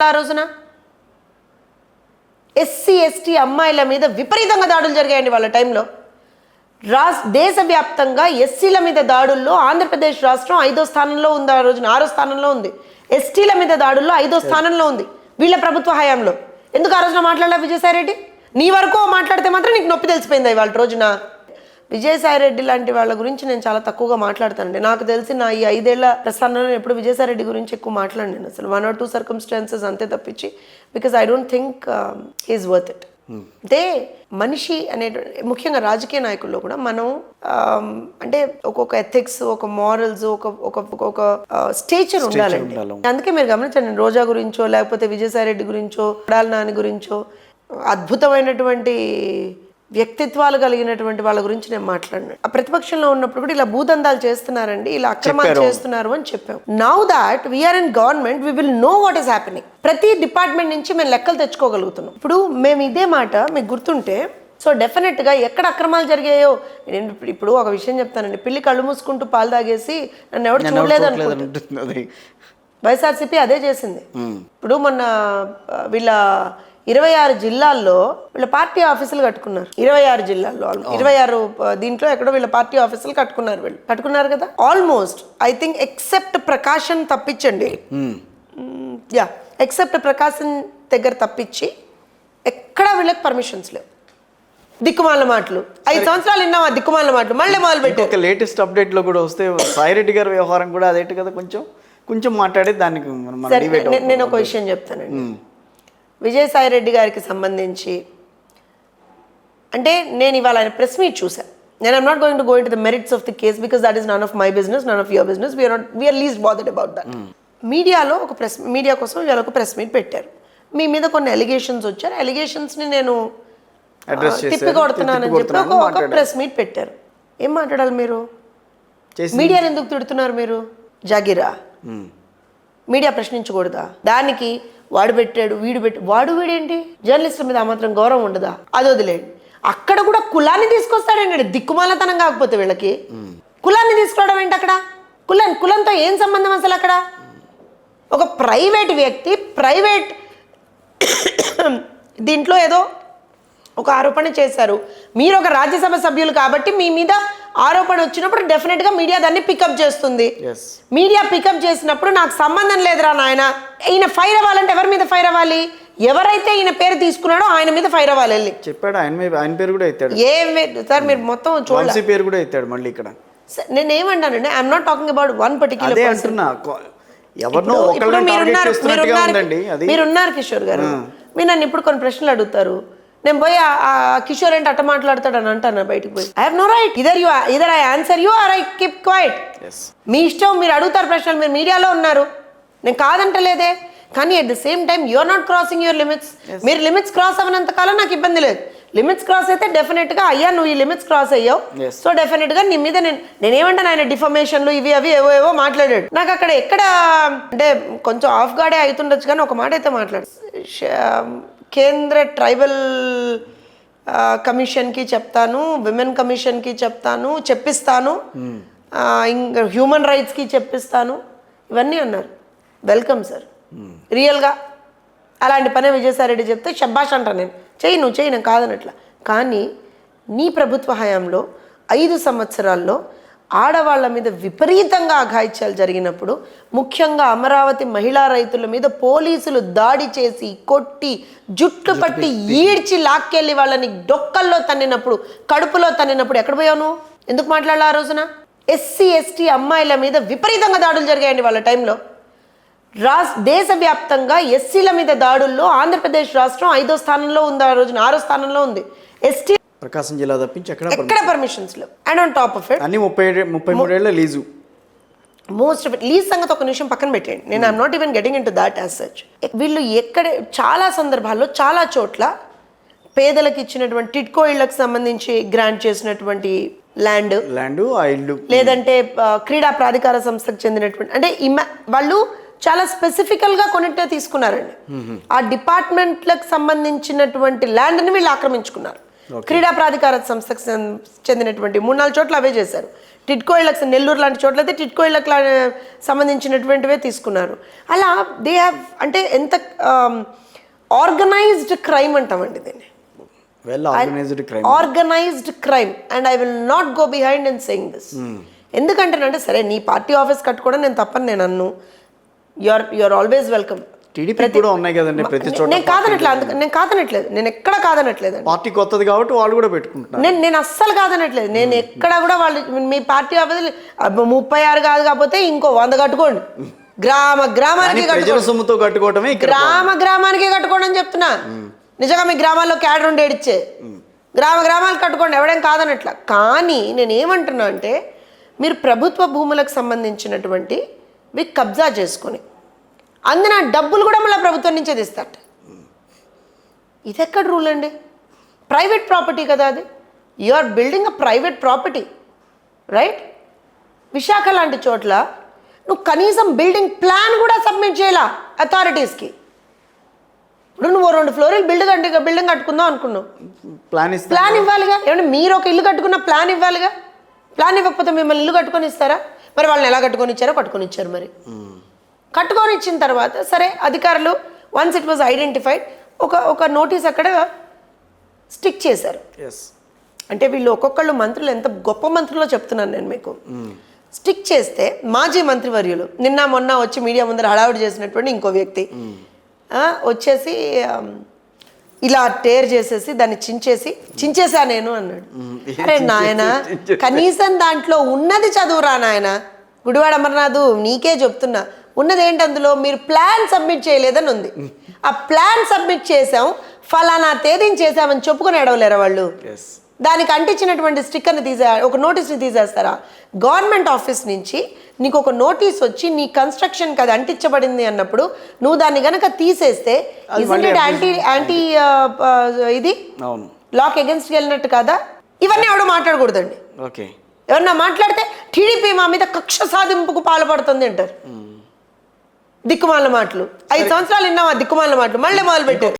ఆ రోజున SC ST అమ్మాయిల మీద విపరీతంగా దాడులు జరిగాయండి వాళ్ళ టైంలో. దేశవ్యాప్తంగా ఎస్సీల మీద దాడుల్లో ఆంధ్రప్రదేశ్ రాష్ట్రం 5వ స్థానంలో ఉంది, ఆ రోజున 6వ స్థానంలో ఉంది. ఎస్టీల మీద దాడుల్లో 5వ స్థానంలో ఉంది వీళ్ళ ప్రభుత్వ హయాంలో. ఎందుకు ఆ రోజున మాట్లాడలే విజయసాయిరెడ్డి? నీ వరకు మాట్లాడితే మాత్రం నీకు నొప్పి తెలిసిపోయింది ఇవాళ రోజున. విజయసాయిరెడ్డి లాంటి వాళ్ళ గురించి నేను చాలా తక్కువగా మాట్లాడతానండి. నాకు తెలిసి నా ఈ 5 ఏళ్ల ప్రస్థానంలో ఎప్పుడు విజయసాయిరెడ్డి గురించి ఎక్కువ మాట్లాడినాను అసలు. 1 or 2 సర్కమ్స్టాన్సెస్ అంతే తప్పించి, because I don't think is worth it. అంటే మనిషి అనే ముఖ్యంగా రాజకీయ నాయకుల్లో కూడా మనం అంటే ఒక్కొక్క ఎథిక్స్, ఒక మారల్స్, ఒక స్టేచర్ ఉండాలండి. అందుకే మీరు గమనించండి, రోజా గురించో లేకపోతే విజయసాయిరెడ్డి గురించో కొడాలి నాని గురించో అద్భుతమైనటువంటి వ్యక్తిత్వాలు కలిగినటువంటి వాళ్ళ గురించి నేను మాట్లాడినా. ఆ ప్రతిపక్షంలో ఉన్నప్పుడు కూడా ఇలా భూదందాలు చేస్తున్నారండి, ఇలా అక్రమాలు చేస్తున్నారు అని చెప్పాం. Now that we are in government, we will know what is happening. ప్రతి డిపార్ట్మెంట్ నుంచి మేము లెక్కలు తెచ్చుకోగలుగుతున్నాం. ఇప్పుడు మేము ఇదే మాట మీకు గుర్తుంటే, సో డెఫినెట్గా ఎక్కడ అక్రమాలు జరిగాయో నేను ఇప్పుడు ఒక విషయం చెప్తానండి. పిల్లి కళ్ళు మూసుకుంటూ పాలు తాగేసి నన్ను ఎవరు చూడలేదు అనుకుంటుంది. వైఎస్ఆర్సీపీ అదే చేసింది. ఇప్పుడు మొన్న వీళ్ళ 26 జిల్లాల్లో వీళ్ళ పార్టీ ఆఫీసులు కట్టుకున్నారు. 26 జిల్లాల్లో 26 దీంట్లో ఎక్కడో వీళ్ళ పార్టీ ఆఫీసులు కట్టుకున్నారు కదా. Almost I think except Prakasam తప్పించండి, ఎక్సెప్ట్ ప్రకాశం దగ్గర తప్పించి ఎక్కడ వీళ్ళకి పర్మిషన్స్ లేవు. దిక్కుమాల మాటలు 5 సంవత్సరాలు విన్నాం. ఆ దిక్కుమాల మాటలు మళ్ళీ మొదలు పెట్టి ఒక లేటెస్ట్ అప్డేట్ లో కూడా వస్తే సాయిరెడ్డి గారి వ్యవహారం కూడా అదేంటి కదా, కొంచెం మాట్లాడే దానికి నేను ఒక విషయం చెప్తానండి. విజయసాయిరెడ్డి గారికి సంబంధించి అంటే నేను ఇవాళ ఆయన ప్రెస్ మీట్ చూసాను. నేను I'm not going to go into the merits of the case because that is none of my business, none of your business. We are least bothered about that. మీడియాలో మీడియా కోసం ఇవాళ ఒక press meet పెట్టారు. మీ మీద కొన్ని allegations వచ్చారు. ఎలిగేషన్స్ని నేను తిప్పి కొడుతున్నానని చెప్పి ఒక ప్రెస్ మీట్ పెట్టారు. ఏం మాట్లాడాలి మీరు? మీడియాని ఎందుకు తిడుతున్నారు మీరు? జాగిరా మీడియా ప్రశ్నించకూడదా? దానికి వాడు పెట్టాడు, వీడేంటి? జర్నలిస్టుల మీద ఆ మాత్రం గౌరవం ఉండదా? అది వదిలేండి. అక్కడ కూడా కులాన్ని తీసుకొస్తాడండి. దిక్కుమాలతనం కాకపోతే వీళ్ళకి కులాన్ని తీసుకురావడం ఏంటి అక్కడ? కులంతో ఏం సంబంధం అసలు అక్కడ? ఒక ప్రైవేట్ వ్యక్తి ప్రైవేట్ దీంట్లో ఏదో ఒక ఆరోపణ చేశారు. మీరు ఒక రాజ్యసభ సభ్యులు కాబట్టి మీ మీద ఆరోపణ వచ్చినప్పుడు డెఫినెట్గా మీడియా దాన్ని పికప్ చేస్తుంది. మీడియా పికప్ చేసినప్పుడు నాకు సంబంధం లేదురా నాయన, ఈయన ఫైర్ అవ్వాలంటే ఎవరి మీద ఫైర్ అవ్వాలి? ఎవరైతే ఈయన పేరు తీసుకున్నాడో ఆయన మీద ఫైర్ అవ్వాలి. వెళ్ళి చెప్పాడు, ఆయన పేరు కూడా ఎత్తాడు. సార్ మీరు మొత్తం చూడండి, పేరు కూడా ఎత్తాడు మళ్ళీ ఇక్కడ. నేను ఏమంటానండి, I'm not talking about one particular person. మీరున్నారు కిషోర్ గారు, మీరు నన్ను ఇప్పుడు కొన్ని ప్రశ్నలు అడుగుతారు. నేను పోయి ఆ కిషోర్ ఏంటి అట్ట మాట్లాడతాడు అని అంటాను బయటకు పోయి. I have no right. Either I answer you or I keep quiet. మీ ఇష్టం, మీరు అడుగుతారు ప్రశ్నలు. మీరు మీడియాలో ఉన్నారు, నేను కాదంటలేదే. కానీ at the same time you are not crossing your limits. మీరు లిమిట్స్ క్రాస్ అవ్వనంత కాలం నాకు ఇబ్బంది లేదు. లిమిట్స్ క్రాస్ అయితే డెఫినెట్గా అయ్యా నువ్వు ఈ లిమిట్స్ క్రాస్ అయ్యావు, సో డెఫినెట్గా నీ మీద నేనేమంటాను, ఆయన డిఫమేషన్లు ఇవి అవి ఏవో మాట్లాడాడు. నాకు అక్కడ ఎక్కడ అంటే కొంచెం ఆఫ్ గార్డే అవుతుండొచ్చు, కానీ ఒక మాట అయితే మాట్లాడు. కేంద్ర ట్రైబల్ కమిషన్కి చెప్తాను, విమెన్ కమిషన్కి చెప్పిస్తాను, ఇంకా హ్యూమన్ రైట్స్కి చెప్పిస్తాను, ఇవన్నీ అన్నారు. Welcome sir. రియల్గా అలాంటి పనే విజయసాయిరెడ్డి చెప్తే శబ్బాష్ అంటాను నేను. నువ్వు చెయ్యి, నేను కాదనట్లా. కానీ నీ ప్రభుత్వ హయాంలో 5 సంవత్సరాల్లో ఆడవాళ్ల మీద విపరీతంగా అఘాయిత్యాలు జరిగినప్పుడు, ముఖ్యంగా అమరావతి మహిళా రైతుల మీద పోలీసులు దాడి చేసి కొట్టి జుట్టు పట్టి ఈడ్చి లాక్కెళ్ళి వాళ్ళని డొక్కల్లో తన్నినప్పుడు, కడుపులో తన్నినప్పుడు ఎక్కడ పోయావు? ఎందుకు మాట్లాడాలి ఆ రోజున? ఎస్సీ ఎస్టీ అమ్మాయిల మీద విపరీతంగా దాడులు జరిగాయండి వాళ్ళ టైంలో. దేశవ్యాప్తంగా ఎస్సీల మీద దాడుల్లో ఆంధ్రప్రదేశ్ రాష్ట్రం 5వ స్థానంలో ఉంది, ఆ రోజున 6వ స్థానంలో ఉంది. ఎస్టీ ప్రకాశం జిల్లా తప్పించి ఎక్కడ పర్మిషన్స్ లేవు. And on top of it అన్ని 33 ఏళ్ల lease. Most of it lease సంగతి ఒక నిమిషం పక్కన పెట్టండి. నేను I'm not even getting in to that as such. వీళ్ళు చాలా సందర్భాల్లో చాలా చోట్ల పేదలకు ఇచ్చినటువంటి టిడ్కో ఇళ్లకు సంబంధించి గ్రాంట్ చేసినటువంటి ల్యాండ్, లేదంటే క్రీడా ప్రాధికార సంస్థకు చెందినటువంటి, అంటే వాళ్ళు చాలా స్పెసిఫికల్గా కొన్నింటినే తీసుకున్నారండి. ఆ డిపార్ట్మెంట్లకు సంబంధించినటువంటి ల్యాండ్ని వీళ్ళు ఆక్రమించుకున్నారు. క్రీడా ప్రాధికార సంస్థకు చెందినటువంటి 3-4 చోట్ల అవే చేశారు. టిడ్కో ఇళ్ళకి నెల్లూరు లాంటి చోట్ల అయితే టిడ్కో ఇళ్ళకి సంబంధించినటువంటివే తీసుకున్నారు. అలా దే హ్యావ్ అంటే ఎంత ఆర్గనైజ్డ్ క్రైమ్ అంటామండి దీన్ని, well organised crime. Organised crime. And I will not go behind in saying this. ఎందుకంటేనంటే సరే నీ పార్టీ ఆఫీస్ కట్టుకోవడం నేను తప్పని నేను అన్ను, యూఆర్ ఆల్వేస్ వెల్కమ్. టీడీపీ కూడా ఉన్నాయి కదండి ప్రతి చోట. నేను కాదనట్లేదు, అందుకని నేను కాదనట్లేదు, నేను ఎక్కడ కాదనట్లేదు. పార్టీ కొత్తది కాబట్టి వాళ్ళు కూడా పెట్టుకుంటున్నారు. నేను అస్సలు కాదనట్లేదు. నేను ఎక్కడ కూడా వాళ్ళు మీ పార్టీ ఆఫీస్ 36 కాదు కాకపోతే ఇంకో 100 కట్టుకోండి. గ్రామానికి ప్రజల సొమ్ముతో కట్టుకోవటమే, గ్రామానికి కట్టుకోండి అని చెప్తున్నా. నిజంగా మీ గ్రామాల్లో క్యాడర్ ఉండి ఏడిచ్చే గ్రామాలకు కట్టుకోండి, ఎవడేం కాదనట్ల. కానీ నేను ఏమంటున్నా అంటే మీరు ప్రభుత్వ భూములకు సంబంధించినటువంటి కబ్జా చేసుకొని అందిన డబ్బులు కూడా మళ్ళీ ప్రభుత్వం నుంచే తీస్తారట. ఇది ఎక్కడ రూల్ అండి? ప్రైవేట్ ప్రాపర్టీ కదా అది. You are building a private property, right? Visakha లాంటి చోట్ల నువ్వు కనీసం బిల్డింగ్ ప్లాన్ కూడా సబ్మిట్ చేయాల అథారిటీస్కి. ఇప్పుడు నువ్వు 2 ఫ్లోర్లు బిల్డింగ్ కట్టుకుందాం అనుకున్నావు, ప్లాన్ ఇవ్వాలిగా. ఏమంటే మీరు ఒక ఇల్లు కట్టుకున్న ప్లాన్ ఇవ్వాలిగా. ప్లాన్ ఇవ్వకపోతే మిమ్మల్ని ఇల్లు కట్టుకొని ఇస్తారా? మరి వాళ్ళని ఎలా కట్టుకొని ఇచ్చారో కట్టుకొని ఇచ్చారు. మరి కట్టుకొని ఇచ్చిన తర్వాత సరే అధికారులు వన్స్ ఇట్ వాజ్ ఐడెంటిఫైడ్ ఒక నోటీస్ అక్కడ స్టిక్ చేశారు. అంటే వీళ్ళు ఒక్కొక్కళ్ళు మంత్రులు ఎంత గొప్ప మంత్రులో చెప్తున్నాను నేను మీకు. స్టిక్ చేస్తే మాజీ మంత్రివర్యులు నిన్న మొన్న వచ్చి మీడియా ముందర హడావుడి చేసినటువంటి ఇంకో వ్యక్తి వచ్చేసి ఇలా టేర్ చేసేసి దాన్ని చించేసా నేను అన్నాడు. అరే నాయన, కనీసం దాంట్లో ఉన్నది చదువురా నాయన. గుడివాడ అమర్నాథ్ నీకే చెప్తున్నా, ఉన్నది ఏంటి అందులో, మీరు ప్లాన్ సబ్మిట్ చేయలేదని ఉంది. ఆ ప్లాన్ సబ్మిట్ చేసాం, ఫలానా తేదీని చేసామని చెప్పుకొని ఎడవలేరా వాళ్ళు? దానికి అంటించినటువంటి స్టిక్కర్ని ఒక నోటీస్ని తీసేస్తారా? గవర్నమెంట్ ఆఫీస్ నుంచి నీకు ఒక నోటీస్ వచ్చి నీ కన్స్ట్రక్షన్కి అది అంటించబడింది అన్నప్పుడు నువ్వు దాన్ని గనక తీసేస్తే యాంటీ ఇది లాక్ అగెన్స్ట్ వెళ్ళినట్టు కదా. ఇవన్నీ ఎవడో మాట్లాడకూడదండి. ఎవరన్నా మాట్లాడితే టీడీపీ మా మీద కక్ష సాధింపుకు పాల్పడుతుంది అంటారు. దిక్కుమాల మాటలు 5 సంవత్సరాలు విన్నాం. ఆ దిక్కుమాల మాటలు మళ్ళీ మొదలు పెట్టారు.